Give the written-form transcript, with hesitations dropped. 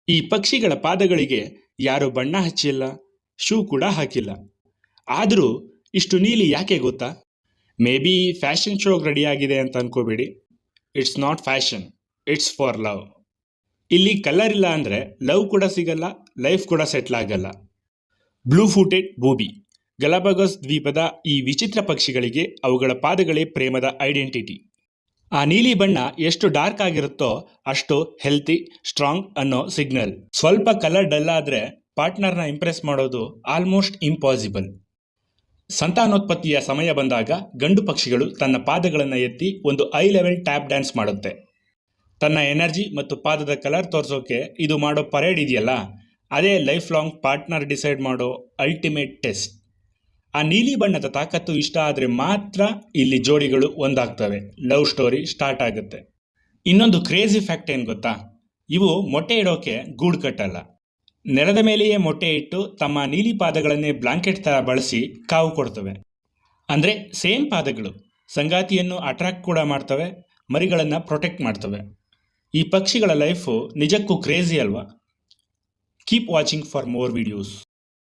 ಈ ಪಕ್ಷಿಗಳ ಪಾದಗಳಿಗೆ ಯಾರು ಬಣ್ಣ ಹಚ್ಚಿಲ್ಲ, ಶೂ ಕೂಡ ಹಾಕಿಲ್ಲ. ಆದರೂ ಇಷ್ಟು ನೀಲಿ ಯಾಕೆ ಗೊತ್ತಾ? ಮೇ ಬಿ ಫ್ಯಾಷನ್ ಶೋಗೆ ರೆಡಿಯಾಗಿದೆ ಅಂತ ಅನ್ಕೋಬೇಡಿ. It's not fashion, it's for love. ಇಲ್ಲಿ ಕಲರ್ ಇಲ್ಲ ಅಂದರೆ ಲವ್ ಕೂಡ ಸಿಗಲ್ಲ, ಲೈಫ್ ಕೂಡ ಸೆಟ್ಲ್ ಆಗಲ್ಲ. ಬ್ಲೂ ಫೂಟೆಡ್ ಬೂಬಿ, ಗಲಬಗಸ್ ದ್ವೀಪದ ಈ ವಿಚಿತ್ರ ಪಕ್ಷಿಗಳಿಗೆ ಅವುಗಳ ಪಾದಗಳೇ ಪ್ರೇಮದ ಐಡೆಂಟಿಟಿ. ಆ ನೀಲಿ ಬಣ್ಣ ಎಷ್ಟು ಡಾರ್ಕ್ ಆಗಿರುತ್ತೋ ಅಷ್ಟು ಹೆಲ್ತಿ, ಸ್ಟ್ರಾಂಗ್ ಅನ್ನೋ ಸಿಗ್ನಲ್. ಸ್ವಲ್ಪ ಕಲರ್ ಡಲ್ ಆದರೆ ಪಾರ್ಟ್ನರ್ನ ಇಂಪ್ರೆಸ್ ಮಾಡೋದು ಆಲ್ಮೋಸ್ಟ್ ಇಂಪಾಸಿಬಲ್. ಸಂತಾನೋತ್ಪತ್ತಿಯ ಸಮಯ ಬಂದಾಗ ಗಂಡು ಪಕ್ಷಿಗಳು ತನ್ನ ಪಾದಗಳನ್ನು ಎತ್ತಿ ಒಂದು ಐ ಲೆವೆಲ್ ಟ್ಯಾಪ್ ಡ್ಯಾನ್ಸ್ ಮಾಡುತ್ತೆ. ತನ್ನ ಎನರ್ಜಿ ಮತ್ತು ಪಾದದ ಕಲರ್ ತೋರಿಸೋಕೆ ಇದು ಮಾಡೋ ಪರೇಡ್ ಇದೆಯಲ್ಲ, ಅದೇ ಲೈಫ್ ಲಾಂಗ್ ಪಾರ್ಟ್ನರ್ ಡಿಸೈಡ್ ಮಾಡೋ ಅಲ್ಟಿಮೇಟ್ ಟೆಸ್ಟ್. ಆ ನೀಲಿ ಬಣ್ಣದ ತಾಕತ್ತು ಇಷ್ಟ ಆದರೆ ಮಾತ್ರ ಇಲ್ಲಿ ಜೋಡಿಗಳು ಒಂದಾಗ್ತವೆ, ಲವ್ ಸ್ಟೋರಿ ಸ್ಟಾರ್ಟ್ ಆಗುತ್ತೆ. ಇನ್ನೊಂದು ಕ್ರೇಜಿ ಫ್ಯಾಕ್ಟ್ ಏನು ಗೊತ್ತಾ? ಇವು ಮೊಟ್ಟೆ ಇಡೋಕೆ ಗೂಡು ಕಟ್ಟಲ್ಲ. ನೆಲದ ಮೇಲೆಯೇ ಮೊಟ್ಟೆ ಇಟ್ಟು ತಮ್ಮ ನೀಲಿ ಪಾದಗಳನ್ನೇ ಬ್ಲಾಂಕೆಟ್ ಥರ ಬಳಸಿ ಕಾವು ಕೊಡ್ತವೆ. ಅಂದರೆ ಸೇಮ್ ಪಾದಗಳು ಸಂಗಾತಿಯನ್ನು ಅಟ್ರಾಕ್ಟ್ ಕೂಡ ಮಾಡ್ತವೆ, ಮರಿಗಳನ್ನು ಪ್ರೊಟೆಕ್ಟ್ ಮಾಡ್ತವೆ. ಈ ಪಕ್ಷಿಗಳ ಲೈಫು ನಿಜಕ್ಕೂ ಕ್ರೇಜಿ ಅಲ್ವಾ? Keep watching for more videos.